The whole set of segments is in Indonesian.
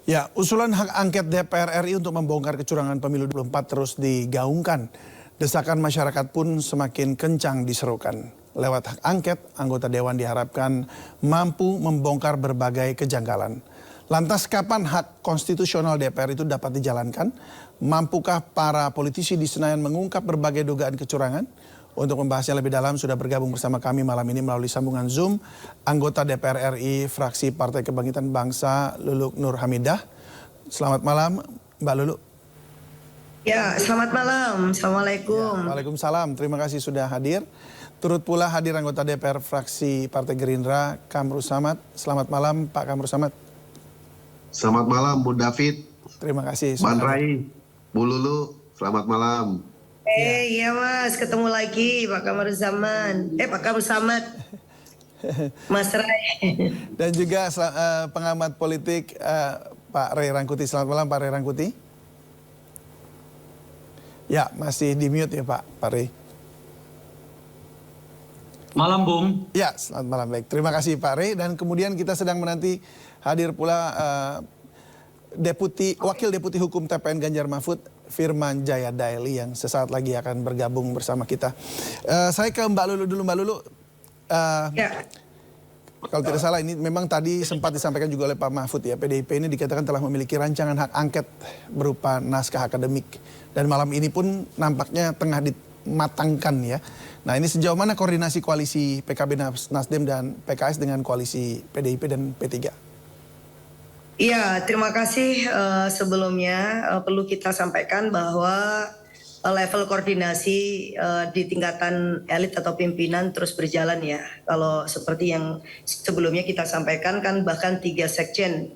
Ya, usulan hak angket DPR RI untuk membongkar kecurangan pemilu 24 terus digaungkan. Desakan masyarakat pun semakin kencang diserukan. Lewat hak angket, anggota Dewan diharapkan mampu membongkar berbagai kejanggalan. Lantas kapan hak konstitusional DPR itu dapat dijalankan? Mampukah para politisi di Senayan mengungkap berbagai dugaan kecurangan? Untuk membahasnya lebih dalam sudah bergabung bersama kami malam ini melalui sambungan Zoom anggota DPR RI fraksi Partai Kebangkitan Bangsa Luluk Nur Hamidah. Selamat malam Mbak Luluk. Ya, selamat malam. Assalamualaikum. Ya, waalaikumsalam. Terima kasih sudah hadir. Turut pula hadir anggota DPR fraksi Partai Gerindra Kamru Samad. Selamat malam Pak Kamru Samad. Selamat malam Bu David. Terima kasih. Bang Rai, Bu Lulu, selamat malam. Iya Mas, ketemu lagi Pak Kamru Zaman. Pak Kamru Samad. Mas Rai. Dan juga pengamat politik Pak Ray Rangkuti. Selamat malam Pak Ray Rangkuti. Ya, masih di mute ya Pak Ray. Malam Bung. Ya, selamat malam. Baik, terima kasih Pak Ray. Dan kemudian kita sedang menanti hadir pula Wakil Deputi Hukum TPN Ganjar Mahfud Firman Jaya Daeli yang sesaat lagi akan bergabung bersama kita. Saya ke Mbak Lulu dulu. Mbak Lulu, Ya. kalau tidak salah ini memang tadi sempat disampaikan juga oleh Pak Mahfud ya, PDIP ini dikatakan telah memiliki rancangan hak angket berupa naskah akademik. Dan malam ini pun nampaknya tengah dimatangkan ya. Nah, ini sejauh mana koordinasi koalisi PKB Nasdem dan PKS dengan koalisi PDIP dan P3? Iya, terima kasih. Sebelumnya perlu kita sampaikan bahwa level koordinasi di tingkatan elit atau pimpinan terus berjalan ya. Kalau seperti yang sebelumnya kita sampaikan kan bahkan 3 sekjen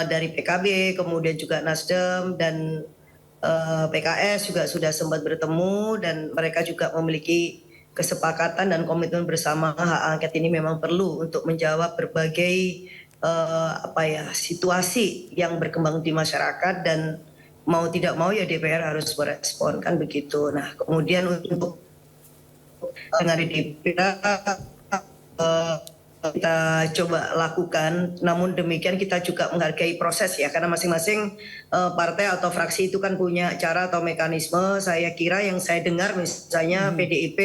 dari PKB, kemudian juga Nasdem dan PKS juga sudah sempat bertemu dan mereka juga memiliki kesepakatan dan komitmen bersama hak angket ini memang perlu untuk menjawab berbagai situasi yang berkembang di masyarakat dan mau tidak mau ya DPR harus merespon kan begitu. Nah, kemudian untuk dengan DPR kita coba lakukan, namun demikian kita juga menghargai proses ya, karena masing-masing partai atau fraksi itu kan punya cara atau mekanisme. Saya kira yang saya dengar misalnya PDIP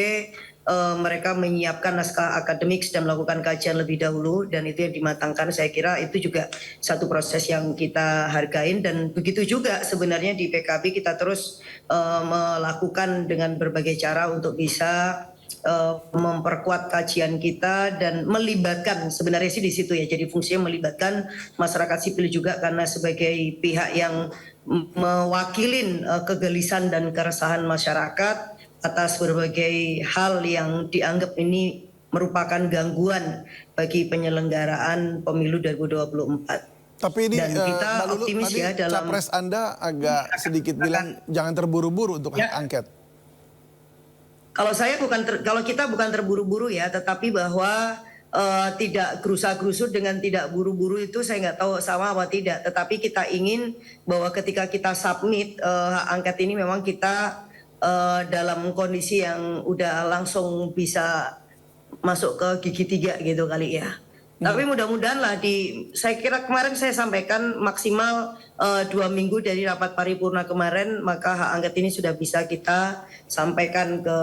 mereka menyiapkan naskah akademik dan melakukan kajian lebih dahulu dan itu yang dimatangkan. Saya kira itu juga satu proses yang kita hargain dan begitu juga sebenarnya di PKB kita terus melakukan dengan berbagai cara untuk bisa memperkuat kajian kita dan melibatkan, sebenarnya sih di situ ya, jadi fungsinya melibatkan masyarakat sipil juga karena sebagai pihak yang mewakilin kegelisahan dan keresahan masyarakat atas berbagai hal yang dianggap ini merupakan gangguan bagi penyelenggaraan pemilu 2024. Tapi ini dan kita Lulu, optimis tadi ya dalam capres Anda agak sedikit bilang jangan terburu-buru untuk hak angket. Kalau kalau kita bukan terburu-buru ya, tetapi bahwa tidak gerusa-gerusut dengan tidak buru-buru itu saya nggak tahu sama apa tidak. Tetapi kita ingin bahwa ketika kita submit hak angket ini memang kita dalam kondisi yang udah langsung bisa masuk ke gigi 3 gitu kali ya. Tapi mudah-mudahan lah saya kira kemarin saya sampaikan maksimal 2 minggu dari rapat paripurna kemarin maka hak angket ini sudah bisa kita sampaikan ke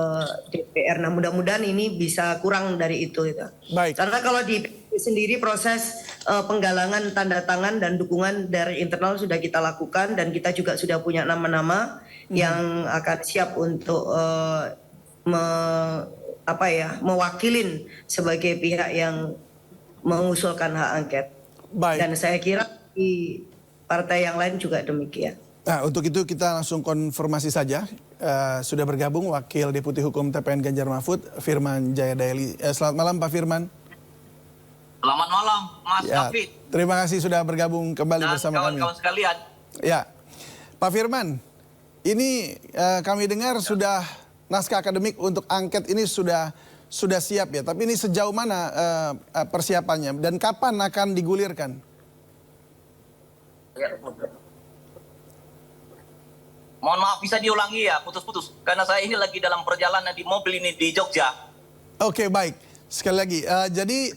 DPR. Nah mudah-mudahan ini bisa kurang dari itu. Gitu. Baik. Karena kalau di sendiri proses penggalangan tanda tangan dan dukungan dari internal sudah kita lakukan dan kita juga sudah punya nama-nama yang akan siap untuk mewakilin sebagai pihak yang mengusulkan hak angket. Baik. Dan saya kira di partai yang lain juga demikian. Nah, untuk itu kita langsung konfirmasi saja. Sudah bergabung Wakil Deputi Hukum TPN Ganjar Mahfud Firman Jaya Daeli. Selamat malam Pak Firman. Selamat malam Mas David. Terima kasih sudah bergabung kembali bersama kami. Kawan-kawan sekalian. Ya, Pak Firman, ini kami dengar sudah naskah akademik untuk angket ini sudah siap ya. Tapi ini sejauh mana persiapannya dan kapan akan digulirkan? Mohon maaf bisa diulangi ya, putus-putus. Karena saya ini lagi dalam perjalanan di mobil ini di Jogja. Oke, baik. Sekali lagi, jadi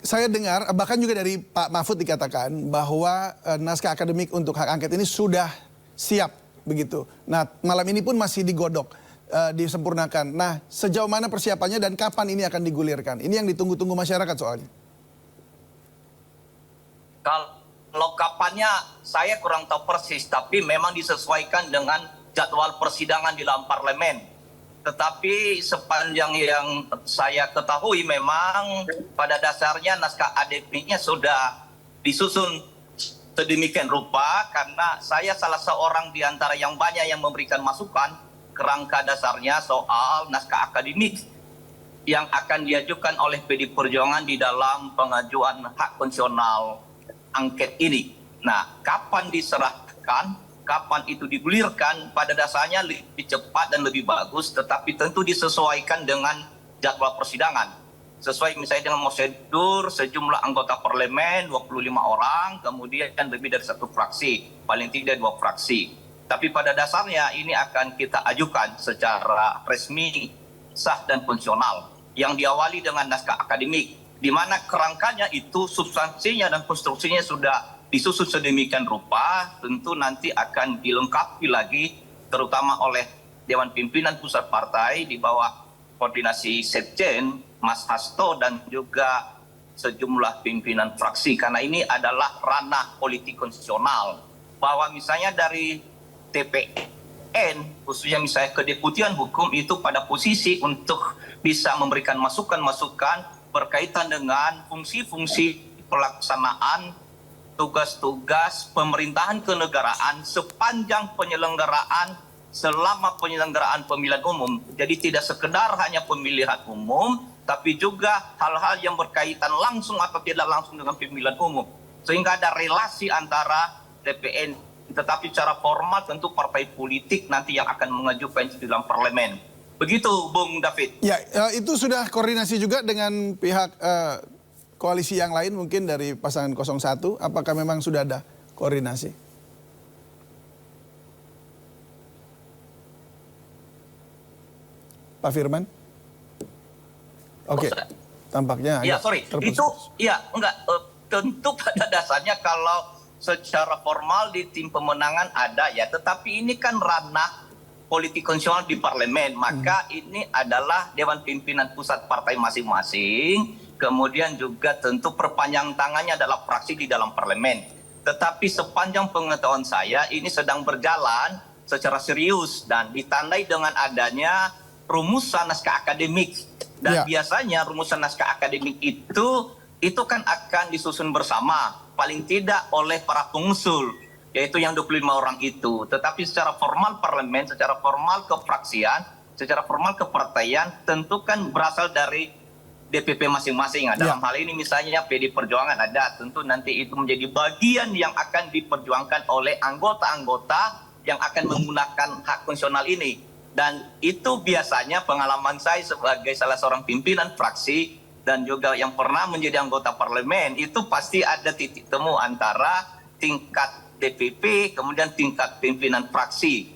saya dengar bahkan juga dari Pak Mahfud dikatakan bahwa naskah akademik untuk hak angket ini sudah siap begitu. Nah, malam ini pun masih digodok, disempurnakan. Nah, sejauh mana persiapannya dan kapan ini akan digulirkan? Ini yang ditunggu-tunggu masyarakat soalnya. Kalau kapannya saya kurang tahu persis, tapi memang disesuaikan dengan jadwal persidangan di dalam parlemen. Tetapi sepanjang yang saya ketahui memang pada dasarnya naskah akademiknya sudah disusun sedemikian rupa, karena saya salah seorang di antara yang banyak yang memberikan masukan kerangka dasarnya soal naskah akademik yang akan diajukan oleh PD Perjuangan di dalam pengajuan hak konstitusional angket ini. Nah, kapan diserahkan, kapan itu digulirkan, pada dasarnya lebih cepat dan lebih bagus, tetapi tentu disesuaikan dengan jadwal persidangan. Sesuai misalnya dengan prosedur sejumlah anggota parlemen, 25 orang, kemudian lebih dari satu fraksi, paling tidak 2 fraksi. Tapi pada dasarnya ini akan kita ajukan secara resmi, sah dan konstitusional, yang diawali dengan naskah akademik, di mana kerangkanya itu substansinya dan konstruksinya sudah disusun sedemikian rupa, tentu nanti akan dilengkapi lagi terutama oleh Dewan Pimpinan Pusat Partai di bawah koordinasi Sekjen, Mas Hasto dan juga sejumlah pimpinan fraksi, karena ini adalah ranah politik konstitusional, bahwa misalnya dari TPN, khususnya misalnya Kedeputian Hukum itu pada posisi untuk bisa memberikan masukan-masukan berkaitan dengan fungsi-fungsi pelaksanaan tugas-tugas pemerintahan kenegaraan sepanjang penyelenggaraan, selama penyelenggaraan pemilihan umum. Jadi tidak sekedar hanya pemilihan umum, tapi juga hal-hal yang berkaitan langsung atau tidak langsung dengan pemilihan umum. Sehingga ada relasi antara TPN, tetapi secara formal tentu partai politik nanti yang akan mengajukan di dalam parlemen. Begitu, Bung David. Ya, itu sudah koordinasi juga dengan pihak koalisi yang lain mungkin dari pasangan 01. Apakah memang sudah ada koordinasi? Pak Firman? Oke, tampaknya Ya, sorry. terputus. Itu, ya, enggak. Tentu pada dasarnya kalau secara formal di tim pemenangan ada ya, tetapi ini kan ranah politik konstitusional di parlemen, maka ini adalah Dewan Pimpinan Pusat Partai masing-masing, kemudian juga tentu perpanjang tangannya adalah fraksi di dalam parlemen. Tetapi sepanjang pengetahuan saya ini sedang berjalan secara serius dan ditandai dengan adanya rumusan naskah akademik. Dan biasanya rumusan naskah akademik itu kan akan disusun bersama, paling tidak oleh para pengusul, yaitu yang 25 orang itu. Tetapi secara formal parlemen, secara formal kefraksian, secara formal kepartaian, tentu kan berasal dari DPP masing-masing. Dalam hal ini misalnya PD Perjuangan ada, tentu nanti itu menjadi bagian yang akan diperjuangkan oleh anggota-anggota yang akan menggunakan hak konstitusional ini. Dan itu biasanya pengalaman saya sebagai salah seorang pimpinan fraksi dan juga yang pernah menjadi anggota parlemen, itu pasti ada titik temu antara tingkat DPP, kemudian tingkat pimpinan fraksi.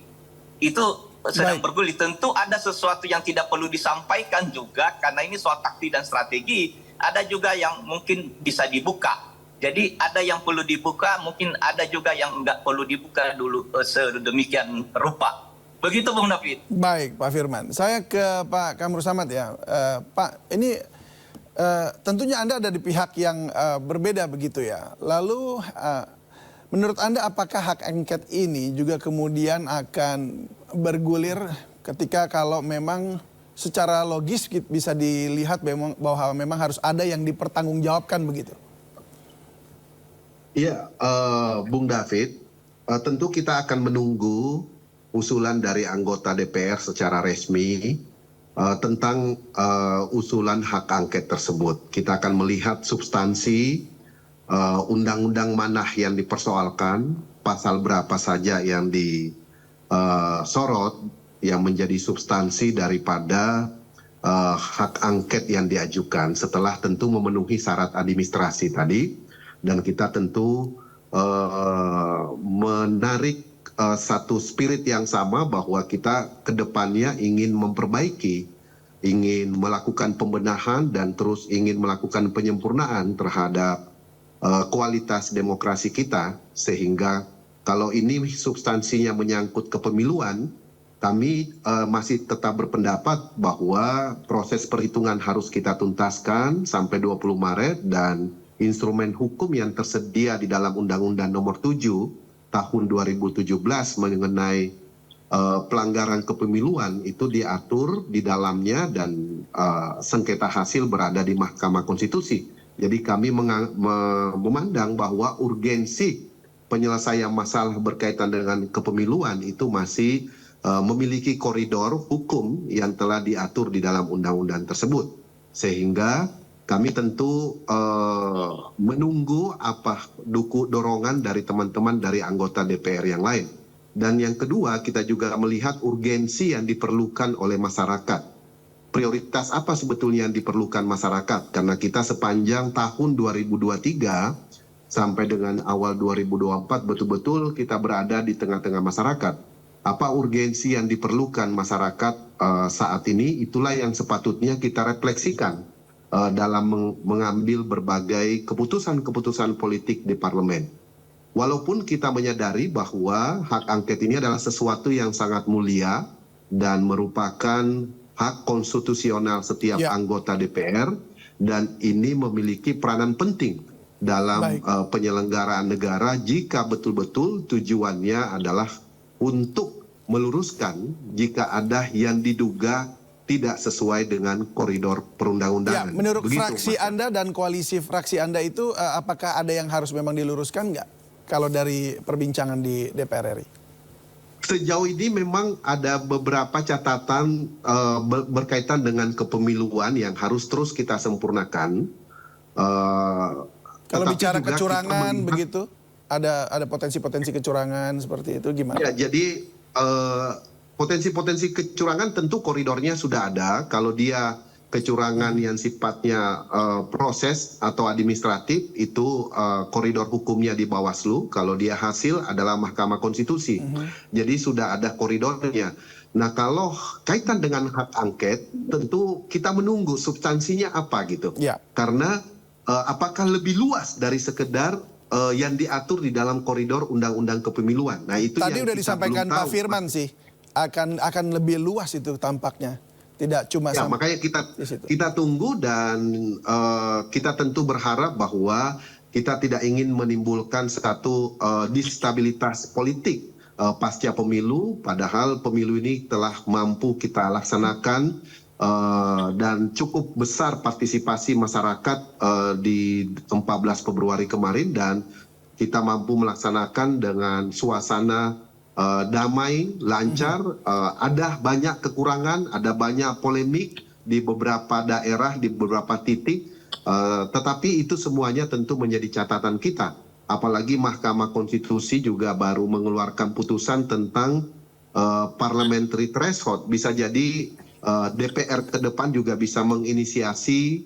Itu sedang bergulir. Tentu ada sesuatu yang tidak perlu disampaikan juga, karena ini soal taktik dan strategi. Ada juga yang mungkin bisa dibuka. Jadi ada yang perlu dibuka, mungkin ada juga yang nggak perlu dibuka dulu sedemikian rupa. Begitu Bung David. Baik Pak Firman. Saya ke Pak Kamru Samad ya. Pak, ini tentunya Anda ada di pihak yang berbeda begitu ya. Lalu menurut Anda apakah hak angket ini juga kemudian akan bergulir ketika kalau memang secara logis bisa dilihat bahwa memang harus ada yang dipertanggungjawabkan begitu? Iya, Bung David, tentu kita akan menunggu usulan dari anggota DPR secara resmi tentang usulan hak angket tersebut. Kita akan melihat substansi undang-undang mana yang dipersoalkan, pasal berapa saja yang disorot, yang menjadi substansi daripada hak angket yang diajukan setelah tentu memenuhi syarat administrasi tadi. Dan kita tentu menarik satu spirit yang sama bahwa kita kedepannya ingin memperbaiki ingin melakukan pembenahan dan terus ingin melakukan penyempurnaan terhadap kualitas demokrasi kita, sehingga kalau ini substansinya menyangkut kepemiluan, kami masih tetap berpendapat bahwa proses perhitungan harus kita tuntaskan sampai 20 Maret dan instrumen hukum yang tersedia di dalam Undang-Undang Nomor 7 tahun 2017 mengenai pelanggaran kepemiluan itu diatur di dalamnya dan sengketa hasil berada di Mahkamah Konstitusi. Jadi kami memandang bahwa urgensi penyelesaian masalah berkaitan dengan kepemiluan itu masih memiliki koridor hukum yang telah diatur di dalam undang-undang tersebut. Sehingga kami tentu menunggu apa dorongan dari teman-teman dari anggota DPR yang lain. Dan yang kedua, kita juga melihat urgensi yang diperlukan oleh masyarakat. Prioritas apa sebetulnya yang diperlukan masyarakat? Karena kita sepanjang tahun 2023 sampai dengan awal 2024 betul-betul kita berada di tengah-tengah masyarakat. Apa urgensi yang diperlukan masyarakat saat ini? Itulah yang sepatutnya kita refleksikan dalam mengambil berbagai keputusan-keputusan politik di parlemen. Walaupun kita menyadari bahwa hak angket ini adalah sesuatu yang sangat mulia dan merupakan hak konstitusional setiap anggota DPR, dan ini memiliki peranan penting dalam penyelenggaraan negara jika betul-betul tujuannya adalah untuk meluruskan jika ada yang diduga tidak sesuai dengan koridor perundang-undangan. Ya, menurut Begitu, fraksi Mas. Anda dan koalisi fraksi Anda itu apakah ada yang harus memang diluruskan nggak? Kalau dari perbincangan di DPR RI? Sejauh ini memang ada beberapa catatan berkaitan dengan kepemiluan yang harus terus kita sempurnakan. Kalau bicara kecurangan begitu, ada potensi-potensi kecurangan seperti itu gimana? Ya, jadi potensi-potensi kecurangan tentu koridornya sudah ada. Kalau dia kecurangan yang sifatnya proses atau administratif, itu koridor hukumnya di Bawaslu. Kalau dia hasil adalah Mahkamah Konstitusi. Jadi sudah ada koridornya. Nah, kalau kaitan dengan hak angket, tentu kita menunggu substansinya apa gitu. Ya. Karena apakah lebih luas dari sekedar yang diatur di dalam koridor Undang-Undang Kepemiluan. Nah, itu Tadi yang udah kita disampaikan belum Pak tahu. Firman sih, akan lebih luas itu tampaknya. Tidak cuma Ya, makanya kita tunggu dan kita tentu berharap bahwa kita tidak ingin menimbulkan satu distabilitas politik pasca pemilu, padahal pemilu ini telah mampu kita laksanakan dan cukup besar partisipasi masyarakat di 14 Februari kemarin, dan kita mampu melaksanakan dengan suasana damai, lancar. Ada banyak kekurangan, ada banyak polemik di beberapa daerah, di beberapa titik, tetapi itu semuanya tentu menjadi catatan kita. Apalagi Mahkamah Konstitusi juga baru mengeluarkan putusan tentang parliamentary threshold. Bisa jadi DPR ke depan juga bisa menginisiasi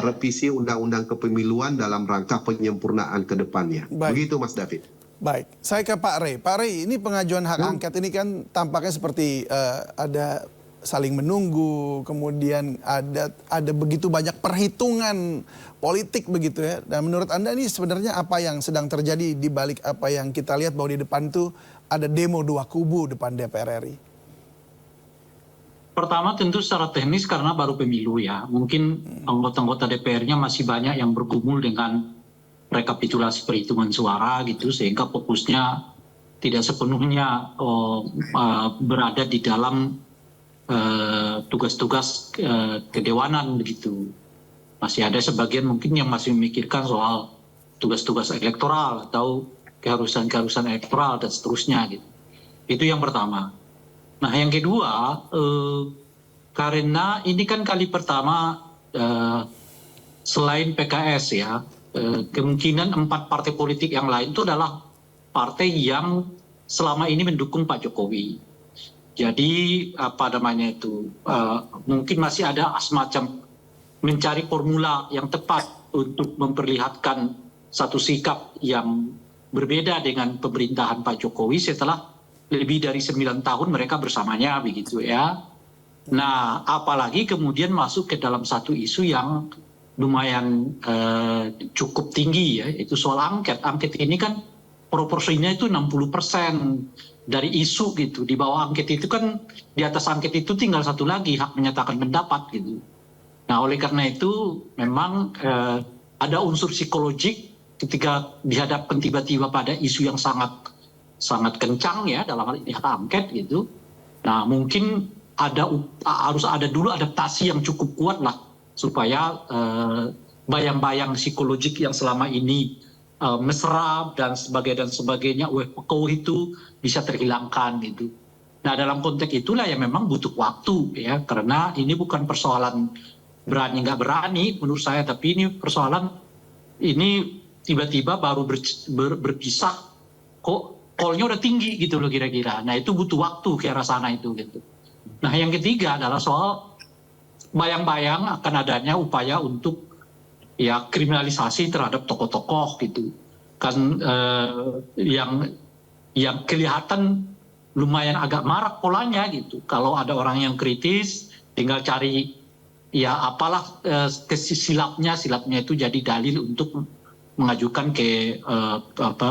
revisi Undang-Undang Kepemiluan dalam rangka penyempurnaan ke depannya. Begitu, Mas David. Baik, saya ke Pak Rey. Pak Rey, ini pengajuan hak angket ini kan tampaknya seperti ada saling menunggu, kemudian ada begitu banyak perhitungan politik begitu ya. Dan menurut Anda ini sebenarnya apa yang sedang terjadi di balik apa yang kita lihat bahwa di depan tuh ada demo dua kubu depan DPR RI? Pertama tentu secara teknis karena baru pemilu ya. Mungkin anggota-anggota DPR-nya masih banyak yang bergumul dengan rekapitulasi perhitungan suara gitu, sehingga fokusnya tidak sepenuhnya berada di dalam tugas-tugas kedewanan begitu. Masih ada sebagian mungkin yang masih memikirkan soal tugas-tugas elektoral atau keharusan-keharusan elektoral dan seterusnya gitu. Itu yang pertama. Nah, yang kedua, karena ini kan kali pertama selain PKS ya, kemungkinan 4 partai politik yang lain itu adalah partai yang selama ini mendukung Pak Jokowi. Jadi apa namanya itu, mungkin masih ada semacam mencari formula yang tepat untuk memperlihatkan satu sikap yang berbeda dengan pemerintahan Pak Jokowi setelah lebih dari 9 tahun mereka bersamanya begitu ya. Nah, apalagi kemudian masuk ke dalam satu isu yang lumayan cukup tinggi ya, itu soal angket. Angket ini kan proporsinya itu 60% dari isu gitu. Di bawah angket itu kan, di atas angket itu tinggal satu lagi, hak menyatakan pendapat gitu. Nah, oleh karena itu memang ada unsur psikologik ketika dihadapkan tiba-tiba pada isu yang sangat kencang ya, dalam hal ini hak angket gitu. Nah, mungkin harus ada dulu adaptasi yang cukup kuat lah supaya bayang-bayang psikologik yang selama ini mesra dan sebagainya itu bisa terhilangkan gitu. Nah, dalam konteks itulah ya memang butuh waktu ya, karena ini bukan persoalan berani nggak berani menurut saya, tapi ini persoalan ini tiba-tiba baru berpisah kok call-nya udah tinggi gitu loh kira-kira. Nah, itu butuh waktu ke arah sana itu gitu. Nah, yang ketiga adalah soal bayang-bayang akan adanya upaya untuk ya kriminalisasi terhadap tokoh-tokoh gitu. Kan yang kelihatan lumayan agak marak polanya gitu. Kalau ada orang yang kritis, tinggal cari ya apalah silapnya itu jadi dalil untuk mengajukan ke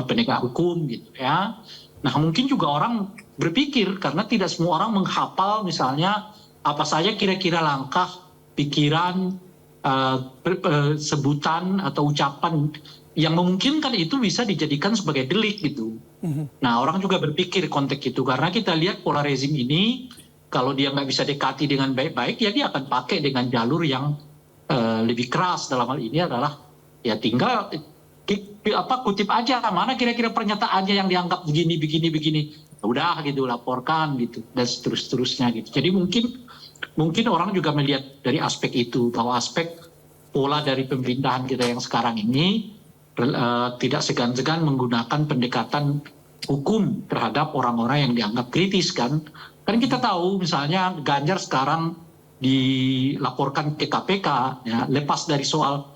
penegak hukum gitu ya. Nah, mungkin juga orang berpikir karena tidak semua orang menghafal misalnya apa saja kira-kira langkah, pikiran, sebutan atau ucapan yang memungkinkan itu bisa dijadikan sebagai delik gitu. Nah, orang juga berpikir konteks itu karena kita lihat pola rezim ini kalau dia nggak bisa dekati dengan baik-baik ya dia akan pakai dengan jalur yang lebih keras. Dalam hal ini adalah ya tinggal kutip aja mana kira-kira pernyataannya yang dianggap begini. Udah gitu laporkan gitu dan seterusnya gitu. Jadi mungkin orang juga melihat dari aspek itu bahwa aspek pola dari pemerintahan kita yang sekarang ini tidak segan-segan menggunakan pendekatan hukum terhadap orang-orang yang dianggap kritis kan. Kan kita tahu misalnya Ganjar sekarang dilaporkan ke KPK ya, lepas dari soal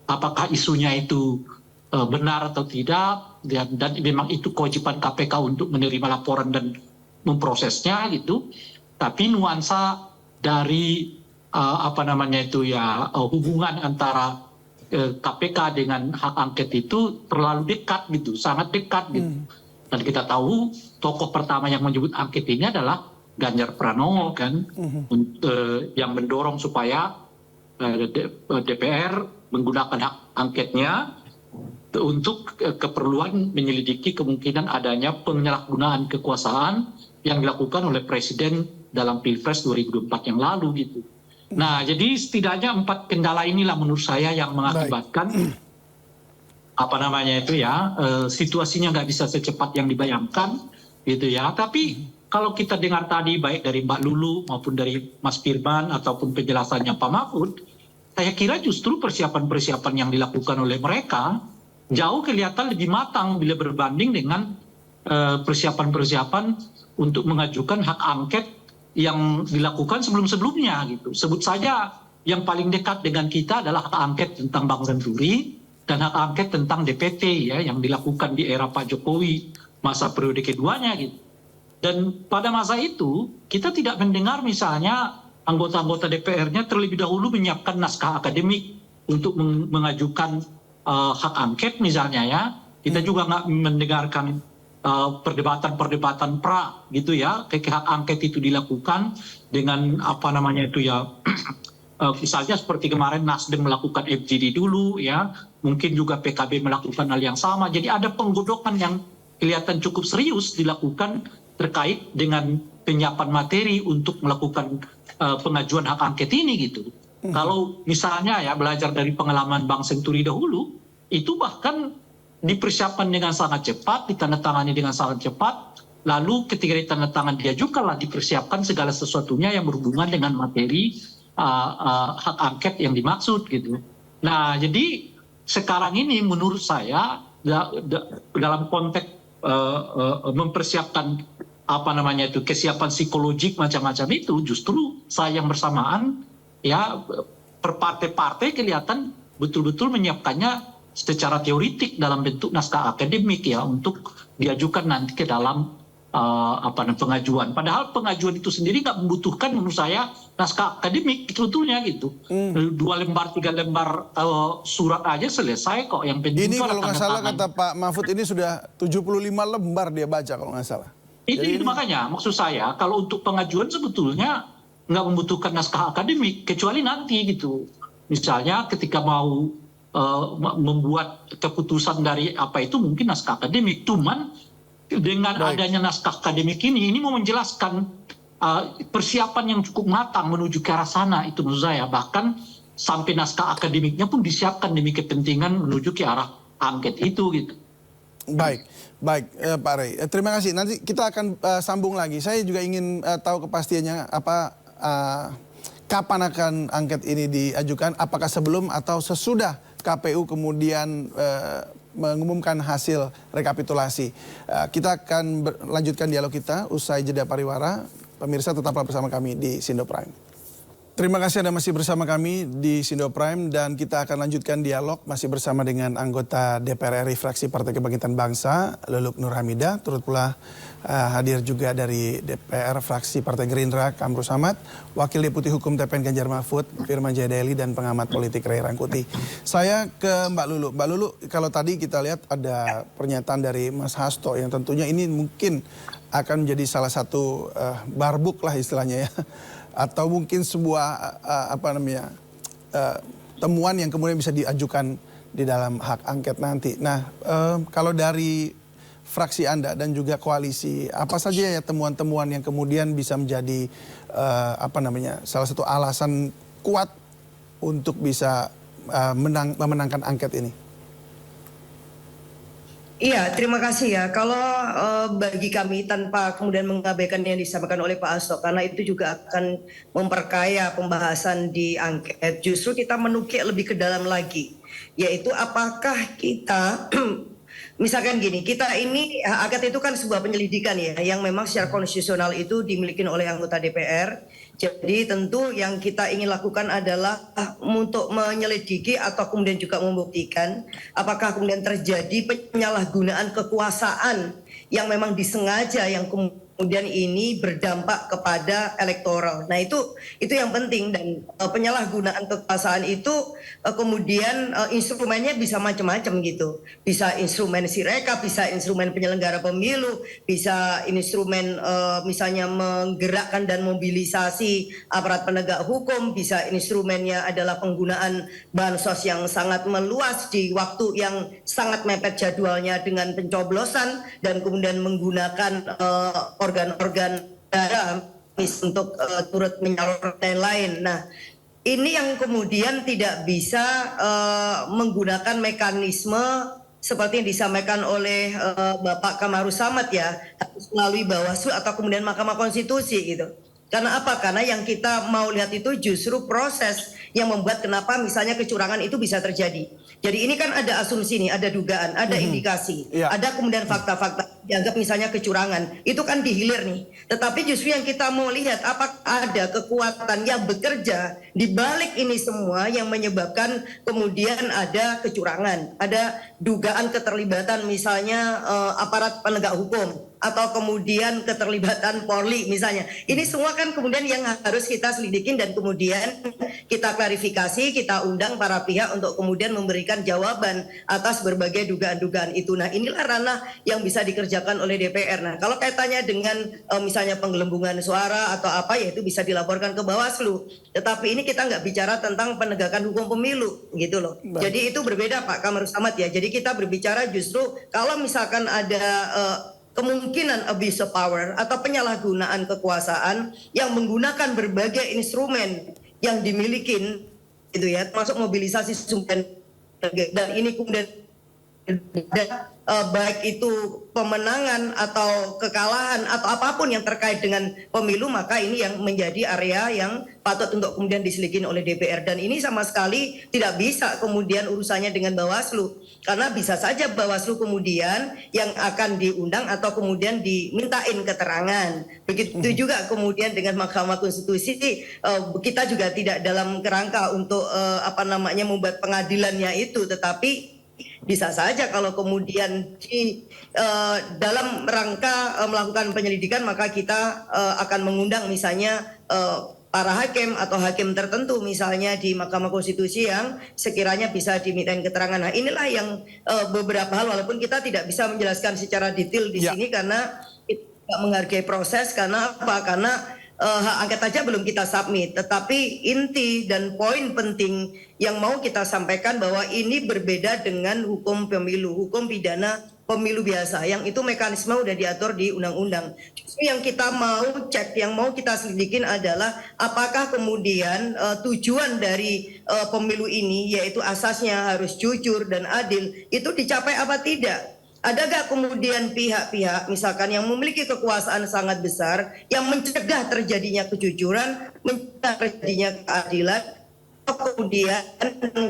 apakah isunya itu benar atau tidak dan memang itu kewajiban KPK untuk menerima laporan dan memprosesnya gitu. Tapi nuansa dari hubungan antara KPK dengan hak angket itu terlalu dekat gitu, sangat dekat gitu. Dan kita tahu tokoh pertama yang menyebut angket ini adalah Ganjar Pranowo kan, yang mendorong supaya DPR menggunakan hak angketnya untuk keperluan menyelidiki kemungkinan adanya penyalahgunaan kekuasaan yang dilakukan oleh Presiden dalam Pilpres 2024 yang lalu gitu. Nah, jadi setidaknya 4 kendala inilah menurut saya yang mengakibatkan situasinya nggak bisa secepat yang dibayangkan gitu ya. Tapi kalau kita dengar tadi baik dari Mbak Lulu maupun dari Mas Firman ataupun penjelasannya Pak Mahfud, saya kira justru persiapan-persiapan yang dilakukan oleh mereka jauh kelihatan lebih matang bila berbanding dengan persiapan-persiapan untuk mengajukan hak angket yang dilakukan sebelum-sebelumnya gitu. Sebut saja yang paling dekat dengan kita adalah hak angket tentang Bang Senturi dan hak angket tentang DPT ya yang dilakukan di era Pak Jokowi masa periode keduanya gitu. Dan pada masa itu kita tidak mendengar misalnya anggota-anggota DPR-nya terlebih dahulu menyiapkan naskah akademik untuk mengajukan hak angket misalnya ya. Kita juga nggak mendengarkan perdebatan-perdebatan pra gitu ya, hak angket itu dilakukan dengan misalnya seperti kemarin Nasdem melakukan FGD dulu ya, mungkin juga PKB melakukan hal yang sama. Jadi ada penggodokan yang kelihatan cukup serius dilakukan terkait dengan penyiapan materi untuk melakukan pengajuan hak angket ini gitu. Kalau misalnya ya belajar dari pengalaman Bang Senturi dahulu, itu bahkan dipersiapkan dengan sangat cepat, ditandatangani dengan sangat cepat, lalu ketika ditandatangani diajukanlah dipersiapkan segala sesuatunya yang berhubungan dengan materi hak angket yang dimaksud gitu. Nah, jadi sekarang ini menurut saya dalam konteks mempersiapkan kesiapan psikologik macam-macam itu, justru saya yang bersamaan ya per partai-partai kelihatan betul-betul menyiapkannya secara teoritik dalam bentuk naskah akademik ya untuk diajukan nanti ke dalam pengajuan. Padahal pengajuan itu sendiri nggak membutuhkan menurut saya naskah akademik sebetulnya gitu. 2 lembar 3 lembar surat aja selesai kok. Yang penting Ini itu ada kalau nggak tanda salah tangan. kata Pak Mahfud ini sudah 75 lembar dia baca kalau nggak salah. Itu makanya maksud saya kalau untuk pengajuan sebetulnya nggak membutuhkan naskah akademik kecuali nanti gitu. Misalnya ketika mau membuat keputusan dari apa itu mungkin naskah akademik. Cuman dengan adanya naskah akademik ini mau menjelaskan persiapan yang cukup matang menuju ke arah sana itu menurut saya. Bahkan sampai naskah akademiknya pun disiapkan demi kepentingan menuju ke arah angket itu gitu. Baik, Pak Rey. Terima kasih. Nanti kita akan sambung lagi. Saya juga ingin tahu kepastiannya kapan akan angket ini diajukan. Apakah sebelum atau sesudah KPU kemudian mengumumkan hasil rekapitulasi. Kita akan lanjutkan dialog kita usai jeda pariwara. Pemirsa tetaplah bersama kami di Sindo Prime. Terima kasih Anda masih bersama kami di Sindo Prime dan kita akan lanjutkan dialog masih bersama dengan anggota DPR RI fraksi Partai Kebangkitan Bangsa Luluk Nur Hamidah, turut pula hadir juga dari DPR fraksi Partai Gerindra Kamru Samad, Wakil Deputi Hukum TPN Ganjar Mahfud Firman Jayadeli dan pengamat politik Ray Rangkuti. Saya ke Mbak Lulu. Mbak Lulu, kalau tadi kita lihat ada pernyataan dari Mas Hasto yang tentunya ini mungkin akan menjadi salah satu barbuk lah istilahnya ya. Atau mungkin sebuah temuan yang kemudian bisa diajukan di dalam hak angket nanti. Nah, kalau dari fraksi Anda dan juga koalisi, apa saja ya temuan-temuan yang kemudian bisa menjadi salah satu alasan kuat untuk bisa memenangkan angket ini? Iya, terima kasih ya. Kalau bagi kami tanpa kemudian mengabaikan yang disampaikan oleh Pak Hasto, karena itu juga akan memperkaya pembahasan di angket. Justru kita menukik lebih ke dalam lagi, yaitu apakah kita misalkan gini, kita ini angket itu kan sebuah penyelidikan ya, yang memang secara konstitusional itu dimiliki oleh anggota DPR. Jadi tentu yang kita ingin lakukan adalah untuk menyelidiki atau kemudian juga membuktikan apakah kemudian terjadi penyalahgunaan kekuasaan yang memang disengaja yang kemudian ini berdampak kepada elektoral. Nah itu yang penting dan penyalahgunaan kekuasaan itu kemudian instrumennya bisa macam-macam gitu. Bisa instrumen sirekap, bisa instrumen penyelenggara pemilu, bisa instrumen misalnya menggerakkan dan mobilisasi aparat penegak hukum, bisa instrumennya adalah penggunaan bansos yang sangat meluas di waktu yang sangat mepet jadwalnya dengan pencoblosan dan kemudian menggunakan organ-organ daerah untuk turut menyalurkan lain. Nah, ini yang kemudian tidak bisa menggunakan mekanisme seperti yang disampaikan oleh Bapak Kamru Samad ya, harus melalui Bawaslu atau kemudian Mahkamah Konstitusi gitu. Karena apa? Karena yang kita mau lihat itu justru proses yang membuat kenapa misalnya kecurangan itu bisa terjadi. Jadi ini kan ada asumsi nih, ada dugaan, ada indikasi, ada kemudian fakta-fakta dianggap misalnya kecurangan. Itu kan dihilir nih. Tetapi justru yang kita mau lihat apakah ada kekuatan yang bekerja di balik ini semua yang menyebabkan kemudian ada kecurangan, ada dugaan keterlibatan misalnya aparat penegak hukum atau kemudian keterlibatan Polri misalnya. Ini semua kan kemudian yang harus kita selidikin dan kemudian kita klarifikasi, kita undang para pihak untuk kemudian memberikan jawaban atas berbagai dugaan-dugaan itu. Nah inilah ranah yang bisa dikerjakan oleh DPR. Nah kalau kaitannya dengan misalnya penggelembungan suara atau apa ya itu bisa dilaporkan ke Bawaslu. Tetapi ini kita nggak bicara tentang penegakan hukum pemilu gitu loh. Jadi itu berbeda Pak Kamru Samad ya. Jadi kita berbicara justru kalau misalkan ada kemungkinan abuse of power atau penyalahgunaan kekuasaan yang menggunakan berbagai instrumen yang dimiliki itu ya, termasuk mobilisasi sumber dan ini kemudian baik itu pemenangan atau kekalahan atau apapun yang terkait dengan pemilu, maka ini yang menjadi area yang patut untuk kemudian diselidikin oleh DPR. Dan ini sama sekali tidak bisa kemudian urusannya dengan Bawaslu, karena bisa saja Bawaslu kemudian yang akan diundang atau kemudian dimintain keterangan. Begitu juga kemudian dengan Mahkamah Konstitusi, kita juga tidak dalam kerangka untuk membuat pengadilannya itu, tetapi Bisa saja kalau kemudian dalam rangka melakukan penyelidikan maka kita akan mengundang misalnya para hakim atau hakim tertentu misalnya di Mahkamah Konstitusi yang sekiranya bisa dimintain keterangan. Nah inilah yang beberapa hal walaupun kita tidak bisa menjelaskan secara detail di sini karena kita tidak menghargai proses. Karena apa? Karena hak angket aja belum kita submit. Tetapi inti dan poin penting yang mau kita sampaikan bahwa ini berbeda dengan hukum pemilu, hukum pidana pemilu biasa, yang itu mekanisme udah diatur di undang-undang. Justru yang kita mau cek, yang mau kita selidikin adalah apakah kemudian tujuan dari pemilu ini, yaitu asasnya harus jujur dan adil, itu dicapai apa tidak? Adakah kemudian pihak-pihak misalkan yang memiliki kekuasaan sangat besar yang mencegah terjadinya kejujuran, mencegah terjadinya keadilan, kemudian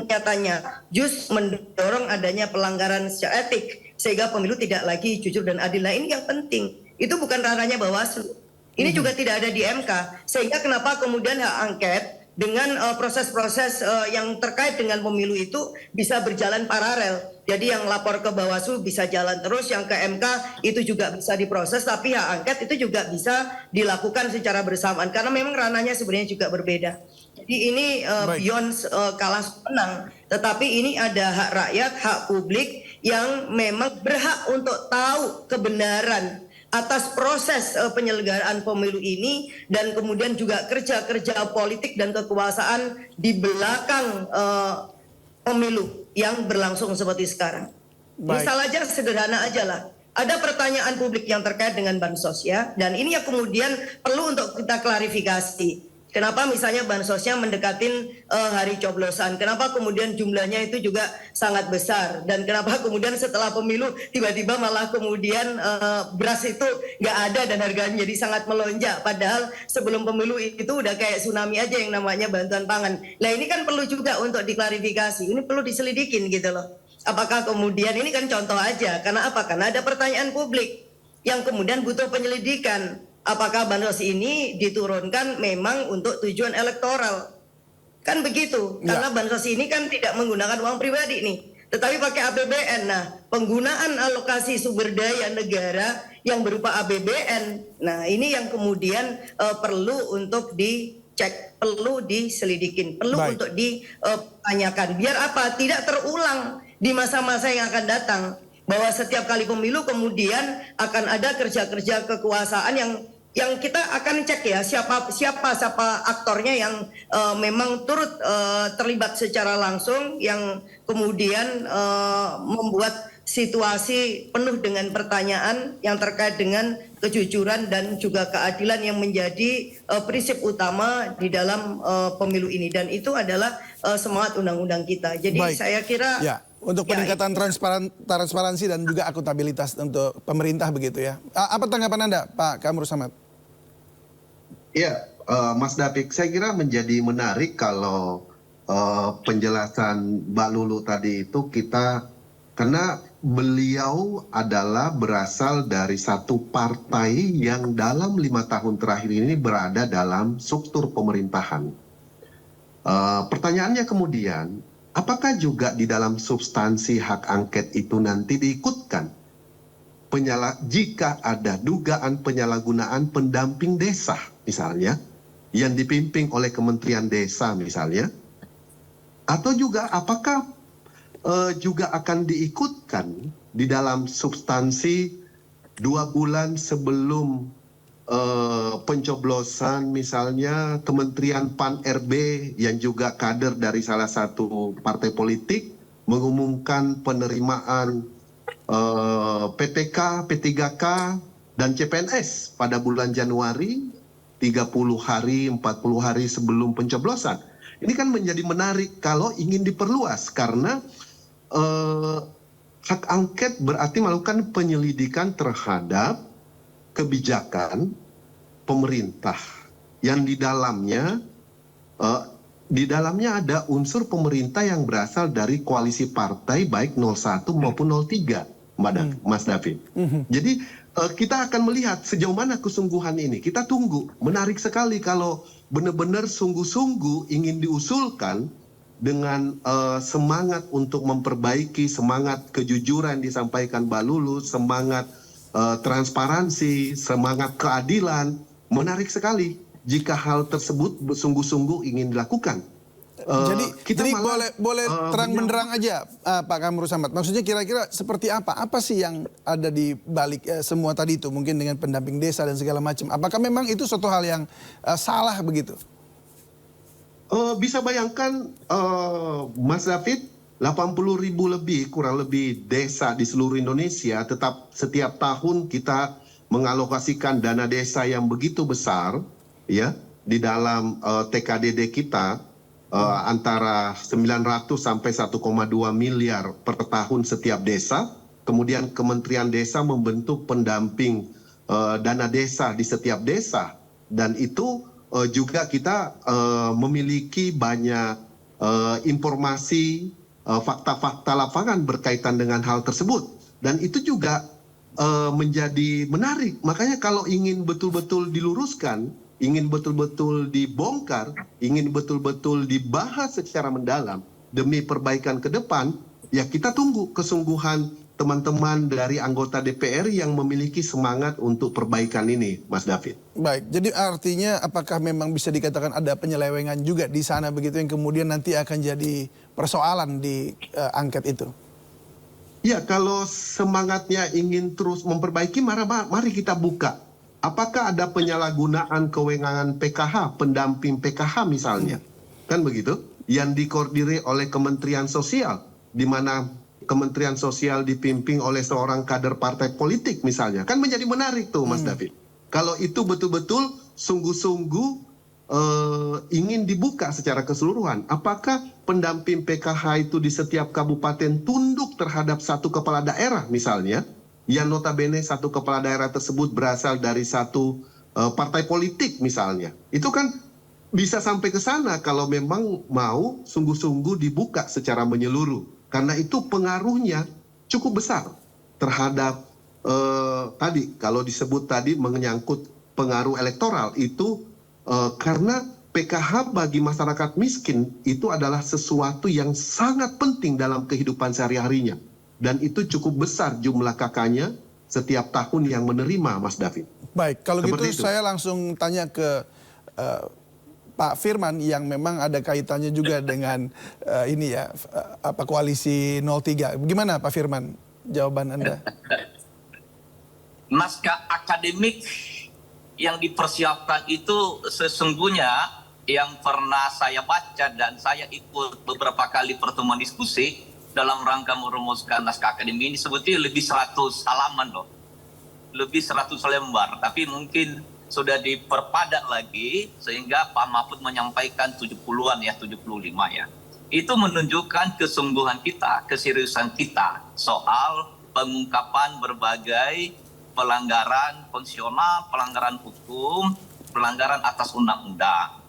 nyatanya justru mendorong adanya pelanggaran secara etik sehingga pemilu tidak lagi jujur dan adil. Nah ini yang penting, itu bukan ranahnya Bawaslu, ini juga tidak ada di MK, sehingga kenapa kemudian hak angket dengan proses-proses yang terkait dengan pemilu itu bisa berjalan paralel. Jadi yang lapor ke Bawaslu bisa jalan terus, yang ke MK itu juga bisa diproses, tapi hak angket itu juga bisa dilakukan secara bersamaan karena memang ranahnya sebenarnya juga berbeda. Jadi ini beyond kalah menang, tetapi ini ada hak rakyat, hak publik yang memang berhak untuk tahu kebenaran atas proses penyelenggaraan pemilu ini dan kemudian juga kerja-kerja politik dan kekuasaan di belakang pemilu yang berlangsung seperti sekarang. Misal aja sederhana aja lah. Ada pertanyaan publik yang terkait dengan bansos ya, dan ini yang kemudian perlu untuk kita klarifikasi. Kenapa misalnya bansosnya mendekatin hari coblosan? Kenapa kemudian jumlahnya itu juga sangat besar? Dan kenapa kemudian setelah pemilu tiba-tiba malah kemudian beras itu nggak ada dan harganya jadi sangat melonjak? Padahal sebelum pemilu itu udah kayak tsunami aja yang namanya bantuan pangan. Nah ini kan perlu juga untuk diklarifikasi. Ini perlu diselidikin gitu loh. Apakah kemudian ini kan contoh aja? Karena apa? Karena ada pertanyaan publik yang kemudian butuh penyelidikan. Apakah bansos ini diturunkan memang untuk tujuan elektoral? Kan begitu, karena bansos ini kan tidak menggunakan uang pribadi nih, tetapi pakai APBN. Nah, penggunaan alokasi sumber daya negara yang berupa APBN, nah ini yang kemudian perlu untuk dicek, perlu diselidikin, perlu untuk ditanyakan. Biar apa? Tidak terulang di masa-masa yang akan datang. Bahwa setiap kali pemilu kemudian akan ada kerja-kerja kekuasaan yang kita akan cek ya siapa aktornya yang memang turut terlibat secara langsung yang kemudian membuat situasi penuh dengan pertanyaan yang terkait dengan kejujuran dan juga keadilan yang menjadi prinsip utama di dalam pemilu ini, dan itu adalah semangat undang-undang kita. Jadi saya kira untuk peningkatan transparansi dan juga akuntabilitas untuk pemerintah begitu ya. Apa tanggapan Anda, Pak Kamru Samad? Ya, Mas David, saya kira menjadi menarik kalau penjelasan Mbak Lulu tadi itu karena beliau adalah berasal dari satu partai yang dalam 5 tahun terakhir ini berada dalam struktur pemerintahan. Pertanyaannya kemudian, apakah juga di dalam substansi hak angket itu nanti diikutkan jika ada dugaan penyalahgunaan pendamping desa misalnya yang dipimpin oleh Kementerian Desa misalnya, atau juga apakah juga akan diikutkan di dalam substansi 2 bulan sebelum pencoblosan misalnya Kementerian Pan RB yang juga kader dari salah satu partai politik mengumumkan penerimaan PTK, P3K dan CPNS pada bulan Januari 30 hari, 40 hari sebelum pencoblosan. Ini kan menjadi menarik kalau ingin diperluas karena hak angket berarti melakukan penyelidikan terhadap kebijakan pemerintah yang di dalamnya ada unsur pemerintah yang berasal dari koalisi partai baik 01 maupun 03, Mas David. Jadi kita akan melihat sejauh mana kesungguhan ini. Kita tunggu. Menarik sekali kalau benar-benar sungguh-sungguh ingin diusulkan dengan semangat untuk memperbaiki, semangat kejujuran disampaikan Mbak Lulu, semangat transparansi, semangat keadilan, menarik sekali jika hal tersebut sungguh-sungguh ingin dilakukan. Jadi boleh terang benderang aja Pak Kamru Samad. Maksudnya kira-kira seperti apa? Apa sih yang ada di balik semua tadi itu? Mungkin dengan pendamping desa dan segala macam. Apakah memang itu suatu hal yang salah begitu? Bisa bayangkan Mas David, 80.000 lebih kurang lebih desa di seluruh Indonesia, tetap setiap tahun kita mengalokasikan dana desa yang begitu besar ya di dalam TKDD kita. Antara 900 sampai 1,2 miliar per tahun setiap desa. Kemudian Kementerian Desa membentuk pendamping dana desa di setiap desa. Dan itu juga kita memiliki banyak informasi, fakta-fakta lapangan berkaitan dengan hal tersebut. Dan itu juga menjadi menarik. Makanya kalau ingin betul-betul diluruskan, ingin betul-betul dibongkar, ingin betul-betul dibahas secara mendalam demi perbaikan ke depan, ya kita tunggu kesungguhan teman-teman dari anggota DPR yang memiliki semangat untuk perbaikan ini, Mas David. Baik, jadi artinya apakah memang bisa dikatakan ada penyelewengan juga di sana begitu yang kemudian nanti akan jadi persoalan di angket itu? Ya, kalau semangatnya ingin terus memperbaiki, mari kita buka. Apakah ada penyalahgunaan kewenangan PKH, pendamping PKH misalnya? Kan begitu? Yang dikoordinir oleh Kementerian Sosial, di mana Kementerian Sosial dipimpin oleh seorang kader partai politik misalnya. Kan menjadi menarik tuh Mas David. Kalau itu betul-betul sungguh-sungguh ingin dibuka secara keseluruhan. Apakah pendamping PKH itu di setiap kabupaten tunduk terhadap satu kepala daerah misalnya? Yang notabene satu kepala daerah tersebut berasal dari satu partai politik misalnya. Itu kan bisa sampai ke sana kalau memang mau sungguh-sungguh dibuka secara menyeluruh. Karena itu pengaruhnya cukup besar terhadap tadi, kalau disebut tadi menyangkut pengaruh elektoral itu karena PKH bagi masyarakat miskin itu adalah sesuatu yang sangat penting dalam kehidupan sehari-harinya. Dan itu cukup besar jumlah kakaknya setiap tahun yang menerima, Mas David. Baik, kalau Seperti gitu itu. saya langsung tanya ke Pak Firman yang memang ada kaitannya juga dengan ini ya, koalisi 03. Gimana Pak Firman jawaban Anda? Naskah akademik yang dipersiapkan itu sesungguhnya yang pernah saya baca dan saya ikut beberapa kali pertemuan diskusi dalam rangka merumuskan naskah akademik ini sebetulnya lebih 100 halaman loh. Lebih 100 lembar, tapi mungkin sudah diperpadat lagi sehingga Pak Mahfud menyampaikan 70-an ya, 75 ya. Itu menunjukkan kesungguhan kita, keseriusan kita soal pengungkapan berbagai pelanggaran konstitusional, pelanggaran hukum, pelanggaran atas undang-undang.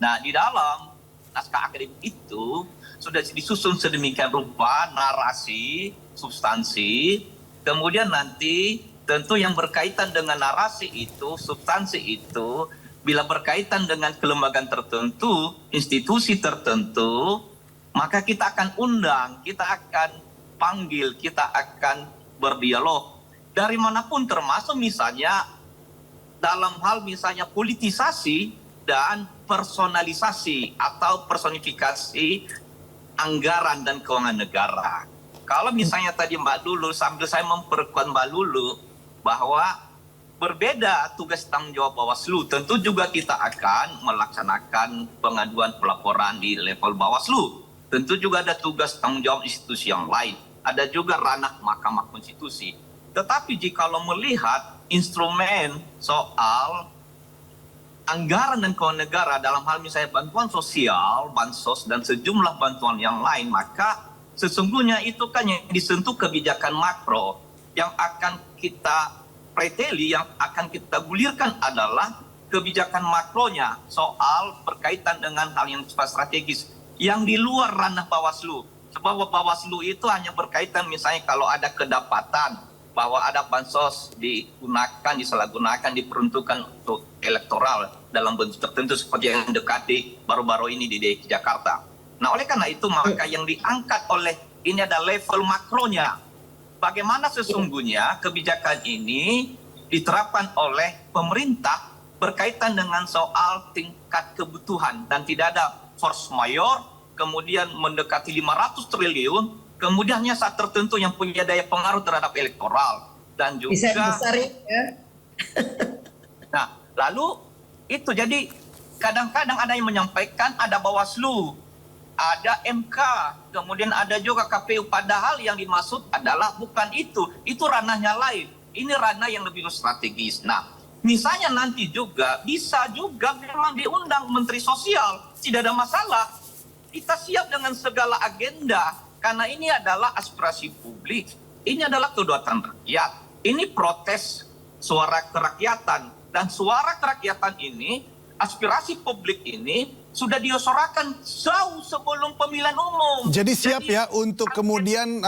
Nah, di dalam naskah akademik itu sudah disusun sedemikian rupa narasi, substansi, kemudian nanti tentu yang berkaitan dengan narasi itu, substansi itu, bila berkaitan dengan kelembagaan tertentu, institusi tertentu, maka kita akan undang, kita akan panggil, kita akan berdialog. Dari manapun termasuk misalnya dalam hal misalnya politisasi dan personalisasi atau personifikasi anggaran dan keuangan negara. Kalau misalnya tadi Mbak Lulu, sambil saya memperkuat Mbak Lulu, bahwa berbeda tugas tanggung jawab Bawaslu. Tentu juga kita akan melaksanakan pengaduan pelaporan di level Bawaslu. Tentu juga ada tugas tanggung jawab institusi yang lain. Ada juga ranah Mahkamah Konstitusi. Tetapi jikalau melihat instrumen soal anggaran dan keuangan negara dalam hal misalnya bantuan sosial, bansos, dan sejumlah bantuan yang lain, maka sesungguhnya itu kan yang disentuh kebijakan makro. Yang akan kita preteli, yang akan kita gulirkan adalah kebijakan makronya soal berkaitan dengan hal yang strategis yang di luar ranah Bawaslu. Sebab Bawaslu itu hanya berkaitan misalnya kalau ada kedapatan bahwa ada bansos digunakan, disalahgunakan, diperuntukkan untuk elektoral dalam bentuk tertentu seperti yang dekati baru-baru ini di DKI Jakarta. Nah, oleh karena itu maka yang diangkat oleh ini ada level makronya. Bagaimana sesungguhnya kebijakan ini diterapkan oleh pemerintah berkaitan dengan soal tingkat kebutuhan dan tidak ada force majeure, kemudian mendekati 500 triliun, kemudiannya saat tertentu yang punya daya pengaruh terhadap elektoral dan juga Bisa dibesarin ya. Nah, lalu itu jadi kadang-kadang ada yang menyampaikan ada Bawaslu, ada MK, kemudian ada juga KPU, padahal yang dimaksud adalah bukan itu ranahnya lain. Ini ranah yang lebih strategis. Nah, misalnya nanti juga bisa juga memang diundang Menteri Sosial, tidak ada masalah. Kita siap dengan segala agenda karena ini adalah aspirasi publik, ini adalah kedaulatan rakyat, ini protes suara kerakyatan. Dan suara kerakyatan ini, aspirasi publik ini sudah diosorakan jauh sebelum pemilihan umum. Jadi siap ya untuk kemudian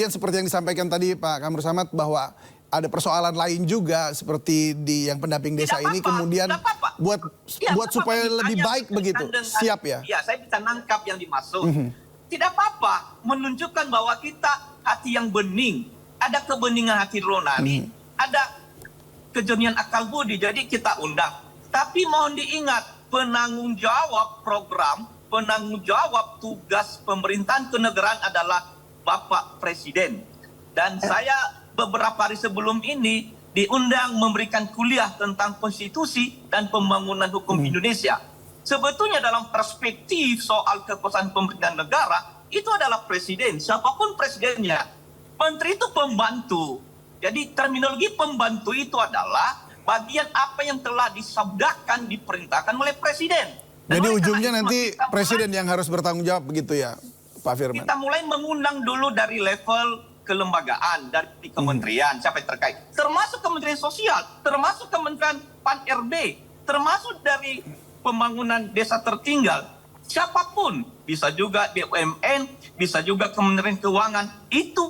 seperti yang disampaikan tadi Pak Kamru Samad bahwa ada persoalan lain juga seperti di yang pendamping desa ini kemudian buat supaya lebih baik begitu. Siap ya? Ya, saya bisa nangkap yang dimaksud. Tidak apa-apa menunjukkan bahwa kita hati yang bening, ada kebeningan hati nurani, ada kejernihan akal budi, jadi kita undang. Tapi mohon diingat, penanggung jawab program, penanggung jawab tugas pemerintahan kenegaraan adalah Bapak Presiden. Dan saya beberapa hari sebelum ini diundang memberikan kuliah tentang konstitusi dan pembangunan hukum Indonesia. Sebetulnya dalam perspektif soal kekuasaan pemerintahan negara, itu adalah presiden, siapapun presidennya. Menteri itu pembantu. Jadi terminologi pembantu itu adalah bagian apa yang telah disabdakan, diperintahkan oleh presiden. Jadi ujungnya nanti presiden yang harus bertanggung jawab begitu ya Pak Firman? Kita mulai mengundang dulu dari level kelembagaan, dari kementerian, siapa yang terkait. Termasuk Kementerian Sosial, termasuk Kementerian Pan-RB, termasuk dari pembangunan desa tertinggal. Siapapun, bisa juga BUMN, bisa juga Kementerian Keuangan, itu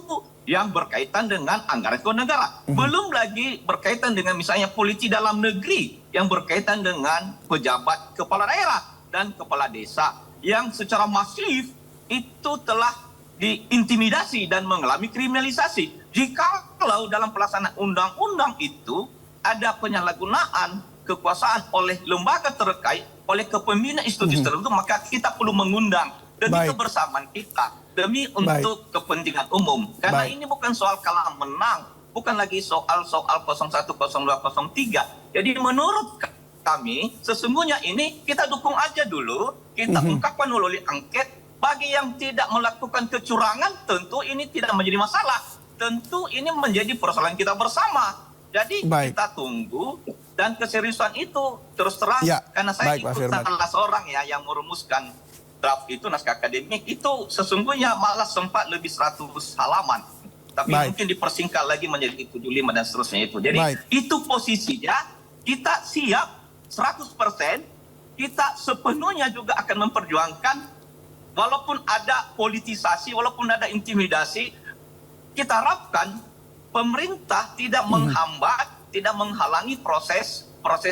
yang berkaitan dengan anggaran keuangan negara. Belum lagi berkaitan dengan misalnya polisi dalam negeri yang berkaitan dengan pejabat kepala daerah dan kepala desa yang secara masif itu telah diintimidasi dan mengalami kriminalisasi. Jikalau dalam pelaksanaan undang-undang itu ada penyalahgunaan kekuasaan oleh lembaga terkait, oleh kepemimpinan institusi tertentu, maka kita perlu mengundang demi kebersamaan kita, demi untuk kepentingan umum. Karena ini bukan soal kalah menang, bukan lagi soal 01, 02, 03. Jadi menurut kami, sesungguhnya ini kita dukung aja dulu, kita ungkapkan melalui angket. Bagi yang tidak melakukan kecurangan, tentu ini tidak menjadi masalah. Tentu ini menjadi persoalan kita bersama. Jadi kita tunggu, dan keseriusan itu terus terang, karena saya ikut salah seorang ya yang merumuskan draft itu, naskah akademik itu sesungguhnya malah sempat lebih 100 halaman. Tapi mungkin dipersingkat lagi menjadi 75 dan seterusnya itu. Jadi itu posisinya, kita siap 100%, kita sepenuhnya juga akan memperjuangkan, walaupun ada politisasi, walaupun ada intimidasi, kita harapkan pemerintah tidak menghambat, tidak menghalangi proses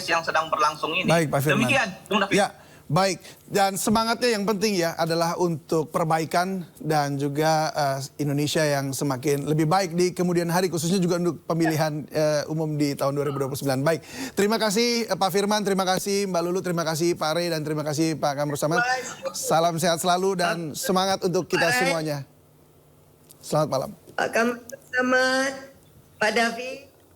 yang sedang berlangsung ini. Baik, Pak Firman. Demikian, Bung David. Ya, baik. Dan semangatnya yang penting ya adalah untuk perbaikan dan juga Indonesia yang semakin lebih baik di kemudian hari, khususnya juga untuk pemilihan umum di tahun 2029. Baik, terima kasih Pak Firman, terima kasih Mbak Lulu, terima kasih Pak Rey, dan terima kasih Pak Kamru Samad. Salam sehat selalu dan semangat untuk kita semuanya. Selamat malam. Pak Kamru Samad, Pak David.